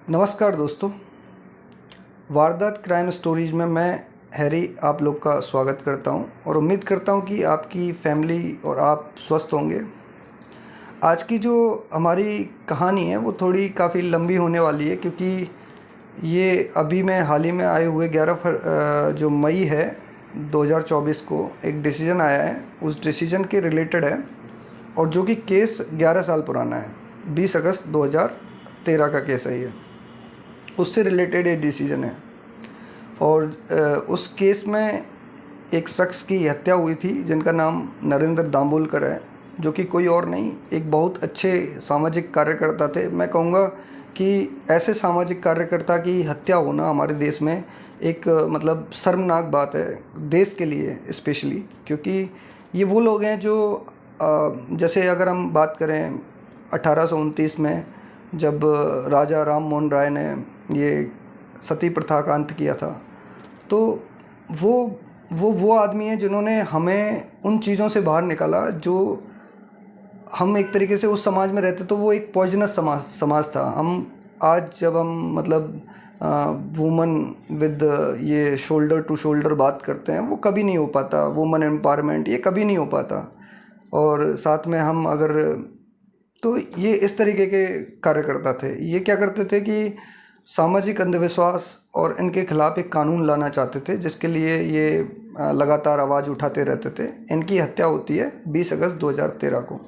नमस्कार दोस्तों, वारदात क्राइम स्टोरीज़ में मैं हैरी आप लोग का स्वागत करता हूं और उम्मीद करता हूं कि आपकी फैमिली और आप स्वस्थ होंगे। आज की जो हमारी कहानी है वो थोड़ी काफ़ी लंबी होने वाली है, क्योंकि ये अभी मैं हाल ही में आए हुए जो मई है 2024 को एक डिसीज़न आया है, उस डिसीज़न के रिलेटेड है और जो कि केस 11 साल पुराना है। 20 अगस्त 2013 का केस है ये, उससे रिलेटेड ये डिसीजन है। और उस केस में एक शख्स की हत्या हुई थी जिनका नाम नरेंद्र दाम्बोलकर है, जो कि कोई और नहीं, एक बहुत अच्छे सामाजिक कार्यकर्ता थे। मैं कहूँगा कि ऐसे सामाजिक कार्यकर्ता की हत्या होना हमारे देश में एक मतलब शर्मनाक बात है, देश के लिए स्पेशली, क्योंकि ये वो लोग हैं जो जैसे अगर हम बात करें 1829 में जब राजा राम मोहन राय ने ये सती प्रथा का अंत किया था, तो वो आदमी है जिन्होंने हमें उन चीज़ों से बाहर निकाला जो हम एक तरीके से उस समाज में रहते, तो वो एक पॉइजनस समाज था। जब हम मतलब वुमन विद ये शोल्डर टू शोल्डर बात करते हैं, वो कभी नहीं हो पाता। वुमन एम्पावरमेंट ये कभी नहीं हो पाता। और साथ में हम अगर तो ये इस तरीके के कार्यकर्ता थे। ये क्या करते थे कि सामाजिक अंधविश्वास और इनके खिलाफ एक कानून लाना चाहते थे, जिसके लिए ये लगातार आवाज़ उठाते रहते थे। इनकी हत्या होती है 20 अगस्त 2013 को।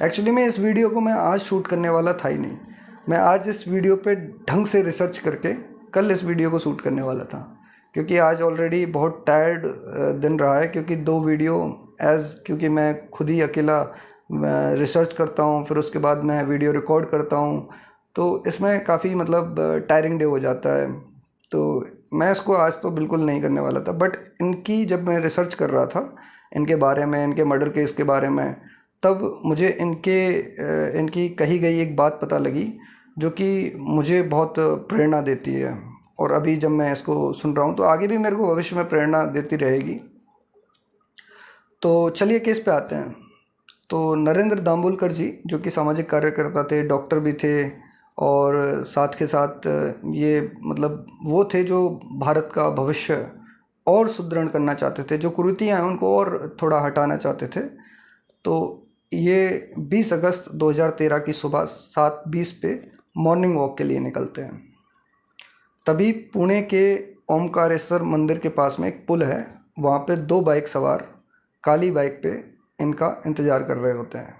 एक्चुअली में इस वीडियो को मैं आज शूट करने वाला था ही नहीं। मैं आज इस वीडियो पे ढंग से रिसर्च करके कल इस वीडियो को शूट करने वाला था, क्योंकि आज ऑलरेडी बहुत टायर्ड दिन रहा है, क्योंकि क्योंकि मैं खुद ही अकेला रिसर्च करता हूँ, फिर उसके बाद मैं वीडियो रिकॉर्ड करता हूँ, तो इसमें काफ़ी मतलब टायरिंग डे हो जाता है। तो मैं इसको आज तो बिल्कुल नहीं करने वाला था, बट इनकी जब मैं रिसर्च कर रहा था इनके बारे में, इनके मर्डर केस के बारे में, तब मुझे इनकी कही गई एक बात पता लगी जो कि मुझे बहुत प्रेरणा देती है। और अभी जब मैं इसको सुन रहा हूँ तो आगे भी मेरे को भविष्य में प्रेरणा देती रहेगी। तो चलिए केस पे आते हैं। तो नरेंद्र दाम्बोलकर जी, जो कि सामाजिक कार्यकर्ता थे, डॉक्टर भी थे, और साथ के साथ ये मतलब वो थे जो भारत का भविष्य और सुदृढ़ करना चाहते थे, जो कुरीतियाँ हैं उनको और थोड़ा हटाना चाहते थे। तो ये 20 अगस्त 2013 की सुबह 7:20 पे मॉर्निंग वॉक के लिए निकलते हैं। तभी पुणे के ओमकारेश्वर मंदिर के पास में एक पुल है, वहाँ पे 2 बाइक सवार काली बाइक पे इनका इंतज़ार कर रहे होते हैं।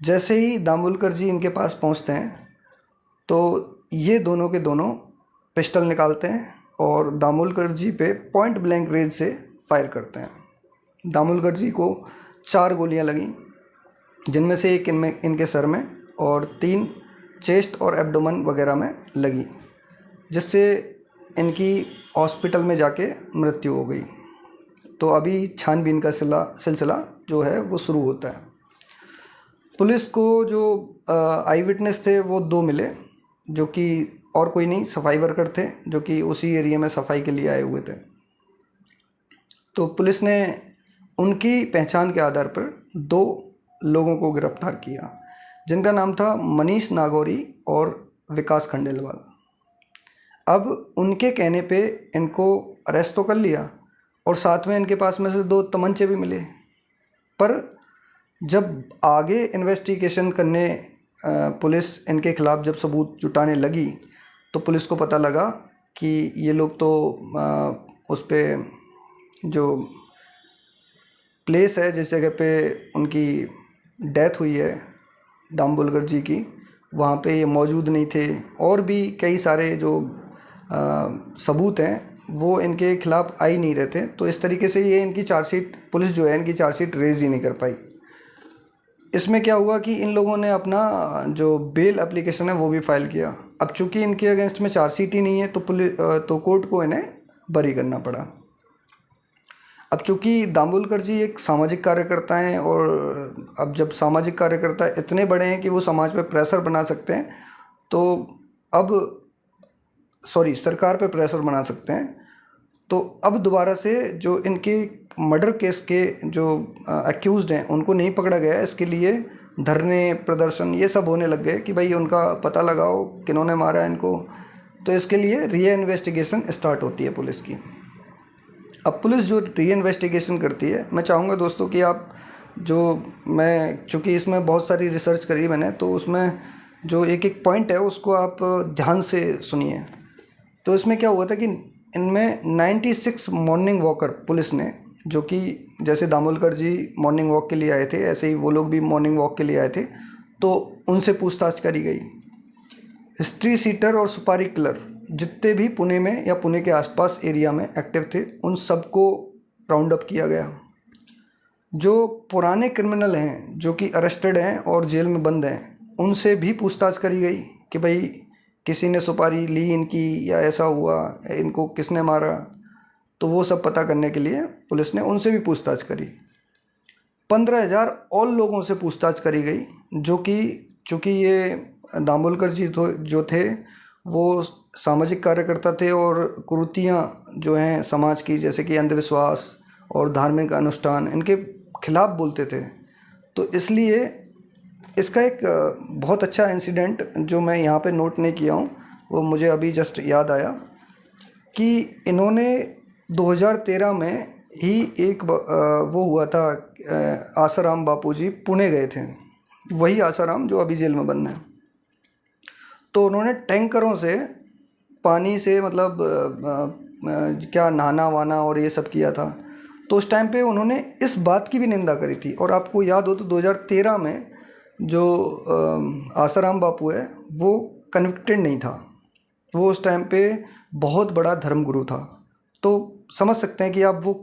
जैसे ही दाम्बोलकर जी इनके पास पहुँचते हैं तो ये दोनों के दोनों पिस्टल निकालते हैं और दाम्बोलकर जी पे पॉइंट ब्लैंक रेंज से फायर करते हैं। दाम्बोलकर जी को 4 गोलियां लगी, जिनमें से एक इनके सर में और 3 चेस्ट और एब्डोमेन वगैरह में लगी, जिससे इनकी हॉस्पिटल में जाके मृत्यु हो गई। तो अभी छानबीन का सिलसिला जो है वो शुरू होता है। पुलिस को जो आई विटनेस थे वो 2 मिले, जो कि और कोई नहीं, सफाई वर्कर थे, जो कि उसी एरिया में सफाई के लिए आए हुए थे। तो पुलिस ने उनकी पहचान के आधार पर 2 लोगों को गिरफ्तार किया, जिनका नाम था मनीष नागौरी और विकास खंडेलवाल। अब उनके कहने पे इनको अरेस्ट तो कर लिया और साथ में इनके पास में से 2 तमंचे भी मिले। पर जब आगे इन्वेस्टिगेशन करने पुलिस इनके ख़िलाफ़ जब सबूत जुटाने लगी, तो पुलिस को पता लगा कि ये लोग तो उस पे जो प्लेस है, जिस जगह पे उनकी डेथ हुई है दाम्बोलकर जी की, वहाँ पे ये मौजूद नहीं थे। और भी कई सारे जो सबूत हैं वो इनके खिलाफ़ आ ही नहीं रहे थे। तो इस तरीके से ये इनकी चार्जशीट, पुलिस जो है इनकी चार्जशीट रेज़ ही नहीं कर पाई। इसमें क्या हुआ कि इन लोगों ने अपना जो बेल एप्लीकेशन है वो भी फाइल किया। अब चूंकि इनके अगेंस्ट में चार्जशीट ही नहीं है, तो कोर्ट को इन्हें बरी करना पड़ा। अब चूंकि दाम्बोलकर जी एक सामाजिक कार्यकर्ता हैं, और अब जब सामाजिक कार्यकर्ता इतने बड़े हैं कि वो समाज पे प्रेशर बना सकते हैं, तो सरकार पे प्रेशर बना सकते हैं, तो अब दोबारा से जो इनके मर्डर केस के जो अक्यूज़्ड हैं उनको नहीं पकड़ा गया। इसके लिए धरने प्रदर्शन ये सब होने लग गए कि भाई उनका पता लगाओ किन्होंने मारा इनको। तो इसके लिए री इन्वेस्टिगेशन स्टार्ट होती है पुलिस की। अब पुलिस जो री इन्वेस्टिगेशन करती है, मैं चाहूँगा दोस्तों कि आप मैं चूँकि इसमें बहुत सारी रिसर्च करी मैंने, तो उसमें जो एक एक पॉइंट है उसको आप ध्यान से सुनिए। तो इसमें क्या हुआ था कि इनमें 96 मॉर्निंग वॉकर पुलिस ने, जो कि जैसे दामोलकर जी मॉर्निंग वॉक के लिए आए थे ऐसे ही वो लोग भी मॉर्निंग वॉक के लिए आए थे, तो उनसे पूछताछ करी गई। हिस्ट्री सीटर और सुपारी किलर जितने भी पुणे में या पुणे के आसपास एरिया में एक्टिव थे उन सबको राउंड अप किया गया। जो पुराने क्रिमिनल हैं जो कि अरेस्टेड हैं और जेल में बंद हैं उनसे भी पूछताछ करी गई कि भाई किसी ने सुपारी ली इनकी या ऐसा हुआ, इनको किसने मारा। तो वो सब पता करने के लिए पुलिस ने उनसे भी पूछताछ करी। 15,000 और लोगों से पूछताछ करी गई, जो कि चूँकि ये दामोलकर जी जो थे वो सामाजिक कार्यकर्ता थे और कुरीतियाँ जो हैं समाज की, जैसे कि अंधविश्वास और धार्मिक अनुष्ठान, इनके खिलाफ बोलते थे। तो इसलिए इसका एक बहुत अच्छा इंसिडेंट जो मैं यहाँ पे नोट नहीं किया हूँ वो मुझे अभी जस्ट याद आया कि इन्होंने 2013 में ही एक वो हुआ था, आसाराम बापू जी पुणे गए थे, वही आसाराम जो अभी जेल में बंद है। तो उन्होंने टैंकरों से पानी से मतलब क्या नहाना वाना और ये सब किया था। तो उस टाइम पे उन्होंने इस बात की भी निंदा करी थी। और आपको याद हो तो 2013 में जो आसाराम बापू है वो कन्विक्टेड नहीं था, वो उस टाइम पे बहुत बड़ा धर्मगुरु था। तो समझ सकते हैं कि आप वो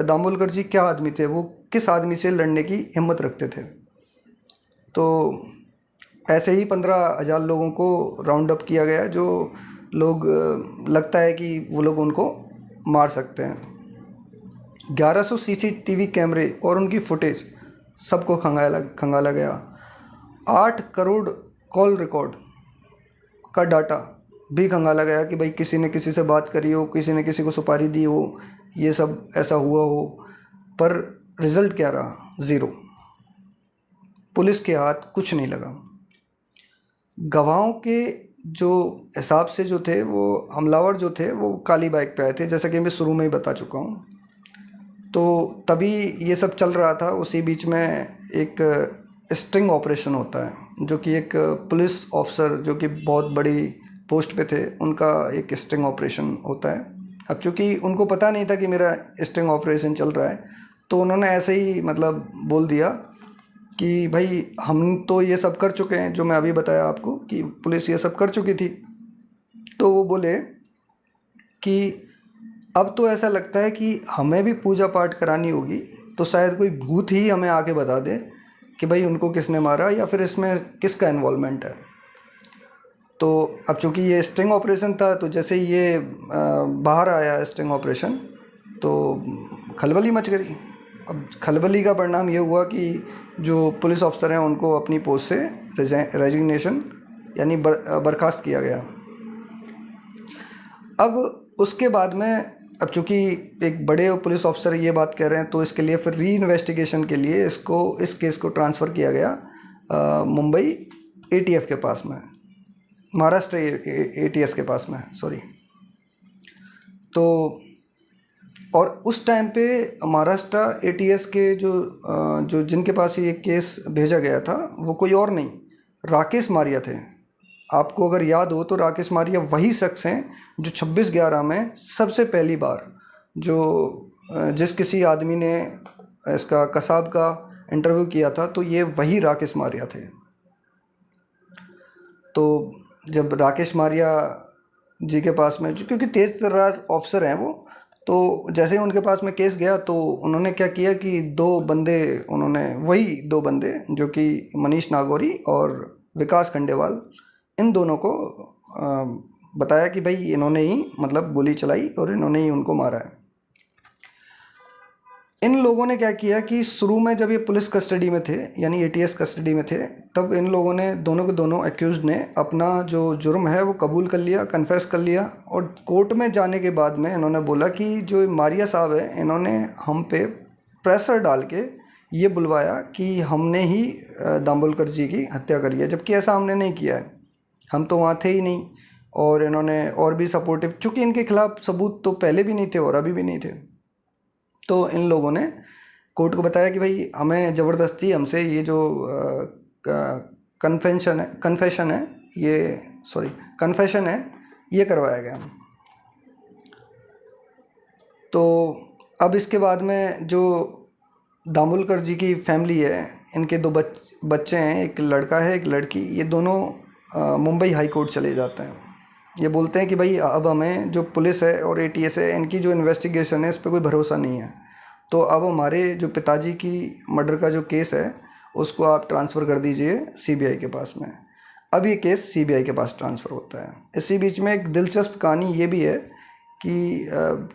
दामोलकर जी क्या आदमी थे, वो किस आदमी से लड़ने की हिम्मत रखते थे। तो ऐसे ही 15,000 लोगों को राउंड अप किया गया, जो लोग लगता है कि वो लोग उनको मार सकते हैं। 1100 CCTV कैमरे और उनकी फुटेज सबको खंगाला गया। 8 करोड़ कॉल रिकॉर्ड का डाटा भी खंगाला गया कि भाई किसी ने किसी से बात करी हो, किसी ने किसी को सुपारी दी हो, ये सब ऐसा हुआ हो। पर रिज़ल्ट क्या रहा? ज़ीरो। पुलिस के हाथ कुछ नहीं लगा। गवाहों के जो हिसाब से जो थे वो हमलावर जो थे वो काली बाइक पे आए थे, जैसा कि मैं शुरू में ही बता चुका हूँ। तो तभी ये सब चल रहा था। उसी बीच में एक स्टिंग ऑपरेशन होता है, जो कि एक पुलिस ऑफिसर जो कि बहुत बड़ी पोस्ट पे थे उनका एक स्टिंग ऑपरेशन होता है। अब चूँकि उनको पता नहीं था कि मेरा स्टिंग ऑपरेशन चल रहा है, तो उन्होंने ऐसे ही मतलब बोल दिया कि भाई हम तो ये सब कर चुके हैं, जो मैं अभी बताया आपको कि पुलिस ये सब कर चुकी थी। तो वो बोले कि अब तो ऐसा लगता है कि हमें भी पूजा पाठ करानी होगी, तो शायद कोई भूत ही हमें आके बता दे कि भाई उनको किसने मारा या फिर इसमें किसका इन्वॉल्वमेंट है। तो अब चूँकि ये स्टिंग ऑपरेशन था, तो जैसे ही ये बाहर आया स्टिंग ऑपरेशन, तो खलबली मच गई। अब खलबली का परिणाम ये हुआ कि जो पुलिस अफसर हैं उनको अपनी पोस्ट से रेजिग्नेशन यानी बर्खास्त किया गया। अब उसके बाद में अब चूँकि एक बड़े पुलिस ऑफिसर ये बात कह रहे हैं, तो इसके लिए फिर री इन्वेस्टिगेशन के लिए इस केस को ट्रांसफ़र किया गया मुंबई ATF के पास में, महाराष्ट्र ATS के पास में, सॉरी। तो और उस टाइम पे महाराष्ट्र ATS के जो जिनके पास ये केस भेजा गया था वो कोई और नहीं, राकेश मारिया थे। आपको अगर याद हो तो राकेश मारिया वही शख्स हैं जो 26/11 में सबसे पहली बार जिस किसी आदमी ने इसका कसाब का इंटरव्यू किया था, तो ये वही राकेश मारिया थे। तो जब राकेश मारिया जी के पास में, क्योंकि तेज तर्रार ऑफिसर हैं वो, तो जैसे ही उनके पास में केस गया तो उन्होंने क्या किया कि वही दो बंदे जो कि मनीष नागौरी और विकास खंडेवाल, इन दोनों को बताया कि भाई इन्होंने ही मतलब गोली चलाई और इन्होंने ही उनको मारा है। इन लोगों ने क्या किया कि शुरू में जब ये पुलिस कस्टडी में थे यानी ATS कस्टडी में थे, तब इन लोगों ने दोनों के दोनों एक्यूज्ड ने अपना जो जुर्म है वो कबूल कर लिया, कन्फेस कर लिया। और कोर्ट में जाने के बाद में इन्होंने बोला कि जो मारिया साहब है इन्होंने हम पे प्रेशर डाल के ये बुलवाया कि हमने ही दाभोलकर जी की हत्या करी है, जबकि ऐसा हमने नहीं किया है। हम तो वहाँ थे ही नहीं। और इन्होंने और भी सपोर्टिव, चूँकि इनके खिलाफ सबूत तो पहले भी नहीं थे और अभी भी नहीं थे, तो इन लोगों ने कोर्ट को बताया कि भाई हमें ज़बरदस्ती हमसे ये जो कन्फेशन है ये करवाया गया। तो अब इसके बाद में जो दाभोलकर जी की फैमिली है, इनके दो बच्चे हैं, एक लड़का है एक लड़की, ये दोनों मुंबई हाई कोर्ट चले जाते हैं। ये बोलते हैं कि भाई अब हमें जो पुलिस है और एटीएस है, इनकी जो इन्वेस्टिगेशन है इस पर कोई भरोसा नहीं है, तो अब हमारे जो पिताजी की मर्डर का जो केस है उसको आप ट्रांसफ़र कर दीजिए सीबीआई के पास में। अब ये केस सीबीआई के पास ट्रांसफ़र होता है। इसी बीच में एक दिलचस्प कहानी ये भी है कि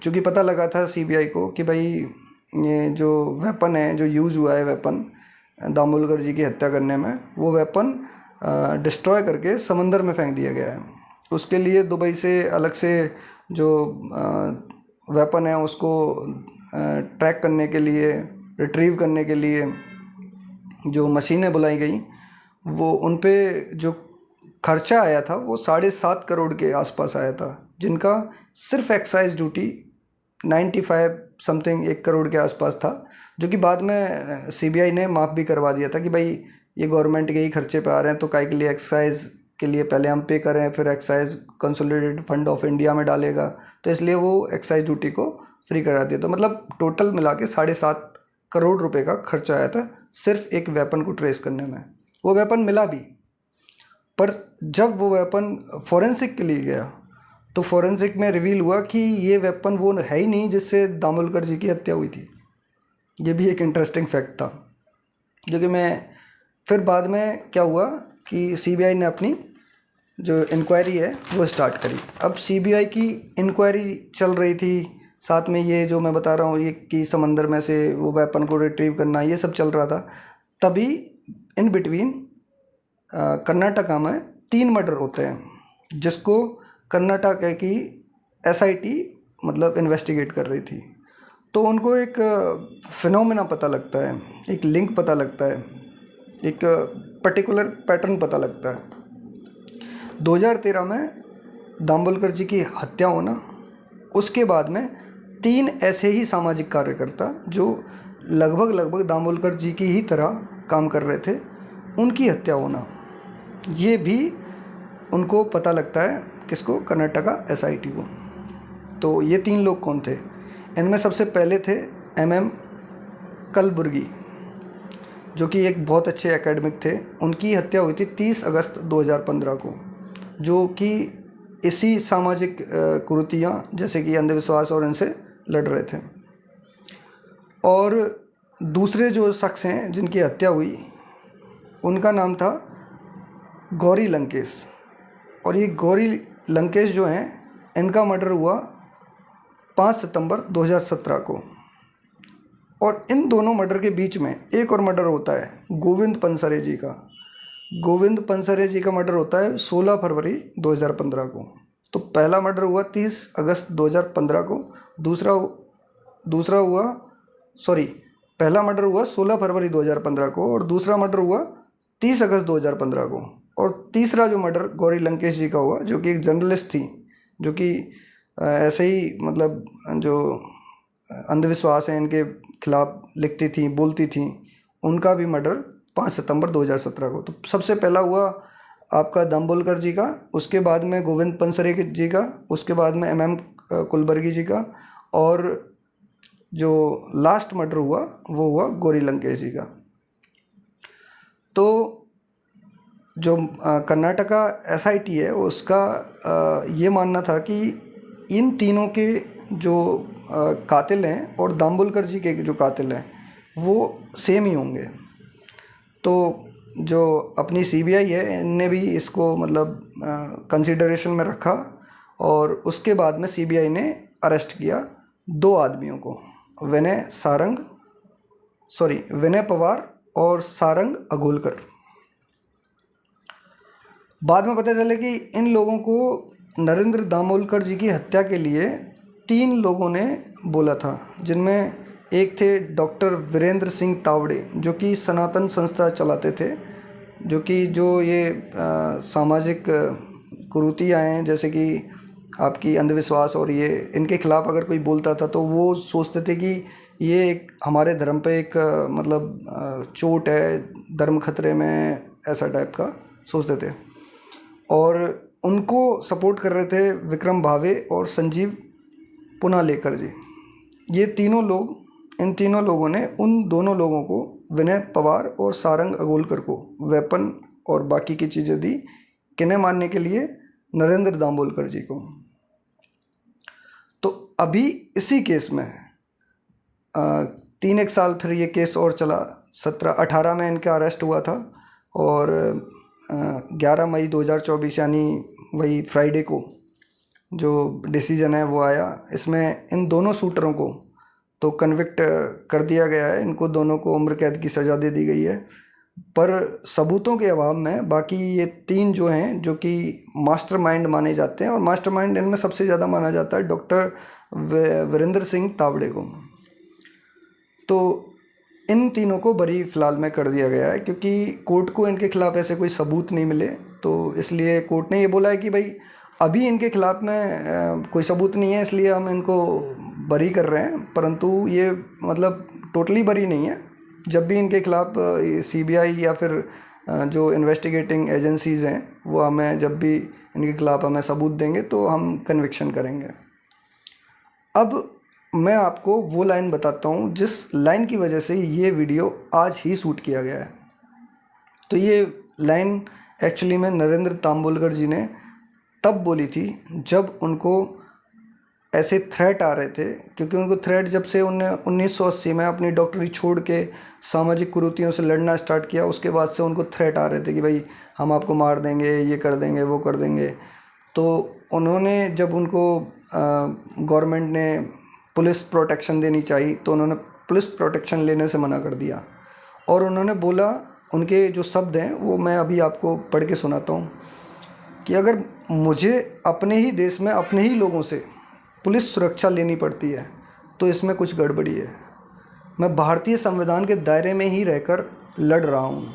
चूँकि पता लगा था सीबीआई को कि भाई ये जो वेपन है, जो यूज़ हुआ है वेपन दाभोलकर जी की हत्या करने में, वो वेपन डिस्ट्रॉय करके समंदर में फेंक दिया गया है। उसके लिए दुबई से अलग से जो वेपन है उसको ट्रैक करने के लिए, रिट्रीव करने के लिए जो मशीनें बुलाई गई, वो उन पे जो खर्चा आया था वो 7.5 करोड़ के आसपास आया था, जिनका सिर्फ एक्साइज ड्यूटी 95 समथिंग 1 करोड़ के आसपास था, जो कि बाद में सीबीआई ने माफ़ भी करवा दिया था कि भाई ये गवर्नमेंट के ही खर्चे पे आ रहे हैं, तो काहे के लिए एक्साइज के लिए पहले हम पे करें, फिर excise consolidated fund of India में डालेगा, तो इसलिए वो एक्साइज ड्यूटी को फ्री करा दिया। तो मतलब टोटल मिला के 7.5 करोड़ रुपए का खर्चा आया था सिर्फ एक वेपन को ट्रेस करने में। वो वेपन मिला भी, पर जब वो वेपन फॉरेंसिक के लिए गया तो फॉरेंसिक में रिवील हुआ कि ये वेपन वो है ही नहीं जिससे दाभोलकर जी की हत्या हुई थी। ये भी एक इंटरेस्टिंग फैक्ट था, जो कि मैं फिर बाद में क्या हुआ कि सीबीआई ने अपनी जो इंक्वायरी है वो स्टार्ट करी। अब सीबीआई की इंक्वायरी चल रही थी, साथ में ये जो मैं बता रहा हूँ ये कि समंदर में से वो वेपन को रिट्रीव करना, ये सब चल रहा था। तभी इन बिटवीन कर्नाटका में 3 मर्डर होते हैं, जिसको कर्नाटका की एसआईटी मतलब इन्वेस्टिगेट कर रही थी। तो उनको एक फिनोमेना पता लगता है, एक लिंक पता लगता है, एक पर्टिकुलर पैटर्न पता लगता है। 2013 में दाभोलकर जी की हत्या होना, उसके बाद में 3 ऐसे ही सामाजिक कार्यकर्ता जो लगभग दाभोलकर जी की ही तरह काम कर रहे थे, उनकी हत्या होना, ये भी उनको पता लगता है। किसको? कर्नाटका एसआईटी को। तो ये 3 लोग कौन थे? इनमें सबसे पहले थे MM कलबुर्गी, जो कि एक बहुत अच्छे एकेडमिक थे। उनकी हत्या हुई थी 30 अगस्त 2015 को, जो कि इसी सामाजिक कुरीतियाँ जैसे कि अंधविश्वास और इनसे लड़ रहे थे। और दूसरे जो शख्स हैं जिनकी हत्या हुई, उनका नाम था गौरी लंकेश। और ये गौरी लंकेश जो हैं, इनका मर्डर हुआ 5 सितंबर 2017 को। और इन दोनों मर्डर के बीच में एक और मर्डर होता है गोविंद पंसरे जी का। गोविंद पंसरे जी का मर्डर होता है 16 फरवरी 2015 को। तो पहला मर्डर हुआ 30 अगस्त 2015 को, पहला मर्डर हुआ 16 फरवरी 2015 को और दूसरा मर्डर हुआ 30 अगस्त 2015 को। और तीसरा जो मर्डर गौरी लंकेश जी का हुआ, जो कि एक जर्नलिस्ट थी, जो कि ऐसे ही मतलब जो अंधविश्वास है इनके खिलाफ लिखती थी, बोलती थी, उनका भी मर्डर 5 सितंबर 2017 को। तो सबसे पहला हुआ आपका दाभोलकर जी का, उसके बाद में गोविंद पंसरे जी का, उसके बाद में MM कुलबर्गी जी का, और जो लास्ट मर्डर हुआ वो हुआ गौरी लंकेश जी का। तो जो कर्नाटका एसआईटी है उसका ये मानना था कि इन तीनों के जो कातिल हैं और दाभोलकर जी के जो कातिल हैं वो सेम ही होंगे। तो जो अपनी सीबीआई है, इनने भी इसको मतलब कंसिडरेशन में रखा और उसके बाद में सीबीआई ने अरेस्ट किया 2 आदमियों को, विनय पवार और सारंग अघोलकर। बाद में पता चला कि इन लोगों को नरेंद्र दाभोलकर जी की हत्या के लिए 3 लोगों ने बोला था, जिनमें एक थे डॉक्टर वीरेंद्र सिंह तावड़े, जो कि सनातन संस्था चलाते थे, जो कि ये सामाजिक कुरीतियाँ हैं, जैसे कि आपकी अंधविश्वास और ये इनके खिलाफ़ अगर कोई बोलता था तो वो सोचते थे कि ये एक हमारे धर्म पे एक चोट है, धर्म खतरे में, ऐसा टाइप का सोचते थे। और उनको सपोर्ट कर रहे थे विक्रम भावे और संजीव पुनालेकर जी। ये तीनों लोग, इन तीनों लोगों ने उन दोनों लोगों को, विनय पवार और सारंग अगोलकर को, वेपन और बाकी की चीज़ें दी, किन्हें मारने के लिए? नरेंद्र दामोलकर जी को। तो अभी इसी केस में 3 एक साल फिर ये केस और चला। 17-18 में इनका अरेस्ट हुआ था और 11 मई 2024 यानी वही फ्राइडे को जो डिसीजन है वो आया। इसमें इन दोनों शूटरों को तो कन्विक्ट कर दिया गया है, इनको दोनों को उम्र कैद की सज़ा दे दी गई है। पर सबूतों के अभाव में बाकी ये 3 जो हैं, जो कि मास्टरमाइंड माने जाते हैं, और मास्टरमाइंड इनमें सबसे ज़्यादा माना जाता है डॉक्टर वीरेंद्र सिंह तावड़े को। तो इन तीनों को बरी फ़िलहाल में कर दिया गया है, क्योंकि कोर्ट को इनके ख़िलाफ़ ऐसे कोई सबूत नहीं मिले, तो इसलिए कोर्ट ने ये बोला है कि भाई अभी इनके ख़िलाफ़ में कोई सबूत नहीं है, इसलिए हम इनको बरी कर रहे हैं। परंतु ये मतलब टोटली बरी नहीं है। जब भी इनके ख़िलाफ़ सीबीआई या फिर जो इन्वेस्टिगेटिंग एजेंसीज़ हैं वो हमें जब भी इनके ख़िलाफ़ हमें सबूत देंगे तो हम कन्विक्शन करेंगे। अब मैं आपको वो लाइन बताता हूँ जिस लाइन की वजह से ये वीडियो आज ही शूट किया गया है। तो ये लाइन एक्चुअली में नरेंद्र दामोलकर जी ने तब बोली थी जब उनको ऐसे थ्रेट आ रहे थे, क्योंकि उनको थ्रेट जब से उन्हें 1980 में अपनी डॉक्टरी छोड़ के सामाजिक कुरीतियों से लड़ना स्टार्ट किया, उसके बाद से उनको थ्रेट आ रहे थे कि भाई हम आपको मार देंगे, ये कर देंगे, वो कर देंगे। तो उन्होंने जब उनको गवर्नमेंट ने पुलिस प्रोटेक्शन देनी चाहिए तो उन्होंने पुलिस प्रोटेक्शन लेने से मना कर दिया। और उन्होंने बोला, उनके जो शब्द हैं वो मैं अभी आपको पढ़ के सुनाता हूँ कि अगर मुझे अपने ही देश में अपने ही लोगों से पुलिस सुरक्षा लेनी पड़ती है तो इसमें कुछ गड़बड़ी है। मैं भारतीय संविधान के दायरे में ही रहकर लड़ रहा हूँ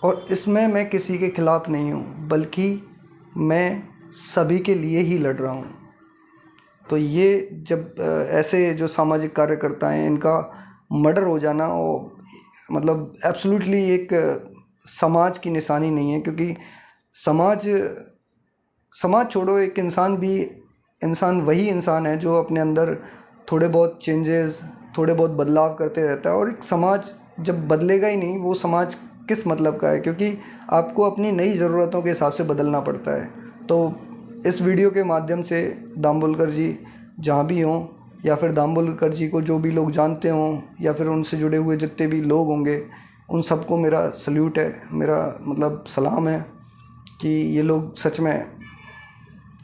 और इसमें मैं किसी के खिलाफ़ नहीं हूँ, बल्कि मैं सभी के लिए ही लड़ रहा हूँ। तो ये जब ऐसे जो सामाजिक कार्यकर्ता हैं इनका मर्डर हो जाना, वो मतलब एब्सोल्युटली एक समाज की निशानी नहीं है, क्योंकि समाज छोड़ो, एक इंसान वही इंसान है जो अपने अंदर थोड़े बहुत चेंजेस, थोड़े बहुत बदलाव करते रहता है। और एक समाज जब बदलेगा ही नहीं, वो समाज किस मतलब का है, क्योंकि आपको अपनी नई ज़रूरतों के हिसाब से बदलना पड़ता है। तो इस वीडियो के माध्यम से दामोलकर जी जहाँ भी हों, या फिर दामोलकर जी को जो भी लोग जानते हों, या फिर उनसे जुड़े हुए जितने भी लोग होंगे, उन सबको मेरा सल्यूट है, मेरा मतलब सलाम है कि ये लोग सच में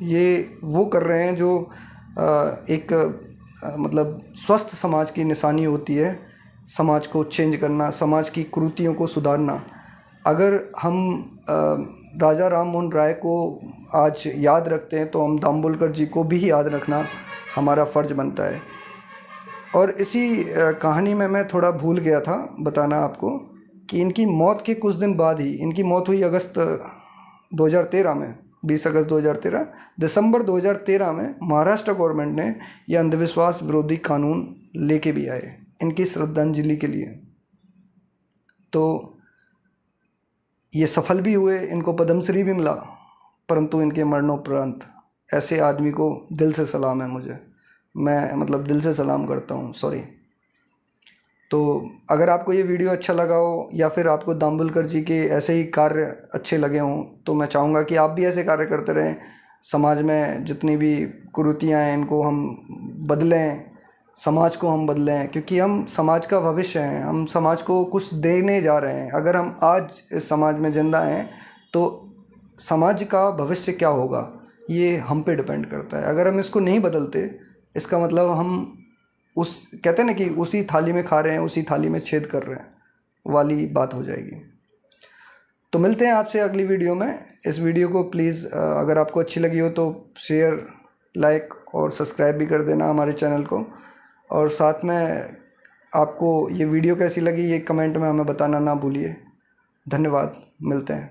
ये वो कर रहे हैं जो एक मतलब स्वस्थ समाज की निशानी होती है, समाज को चेंज करना, समाज की कुरीतियों को सुधारना। अगर हम राजा राम मोहन राय को आज याद रखते हैं तो हम दामोलकर जी को भी याद रखना हमारा फ़र्ज़ बनता है। और इसी कहानी में मैं थोड़ा भूल गया था बताना आपको कि इनकी मौत के कुछ दिन बाद ही, इनकी मौत हुई अगस्त 2013 में, 20 अगस्त 2013, दिसंबर 2013 में महाराष्ट्र गवर्नमेंट ने यह अंधविश्वास विरोधी कानून लेके भी आए इनकी श्रद्धांजलि के लिए। तो ये सफल भी हुए, इनको पद्मश्री भी मिला, परंतु इनके मरणोपरांत ऐसे आदमी को दिल से सलाम है, मैं मतलब दिल से सलाम करता हूँ, सॉरी। तो अगर आपको ये वीडियो अच्छा लगा हो या फिर आपको दामोलकर जी के ऐसे ही कार्य अच्छे लगे हों, तो मैं चाहूँगा कि आप भी ऐसे कार्य करते रहें। समाज में जितनी भी कुरीतियाँ हैं इनको हम बदलें, समाज को हम बदलें, क्योंकि हम समाज का भविष्य हैं, हम समाज को कुछ देने जा रहे हैं। अगर हम आज इस समाज में जिंदा हैं तो समाज का भविष्य क्या होगा ये हम पे डिपेंड करता है। अगर हम इसको नहीं बदलते, इसका मतलब हम कहते हैं ना कि उसी थाली में खा रहे हैं, उसी थाली में छेद कर रहे हैं वाली बात हो जाएगी। तो मिलते हैं आपसे अगली वीडियो में। इस वीडियो को प्लीज़ अगर आपको अच्छी लगी हो तो शेयर, लाइक और सब्सक्राइब भी कर देना हमारे चैनल को। और साथ में आपको ये वीडियो कैसी लगी ये कमेंट में हमें बताना ना भूलिए। धन्यवाद, मिलते हैं।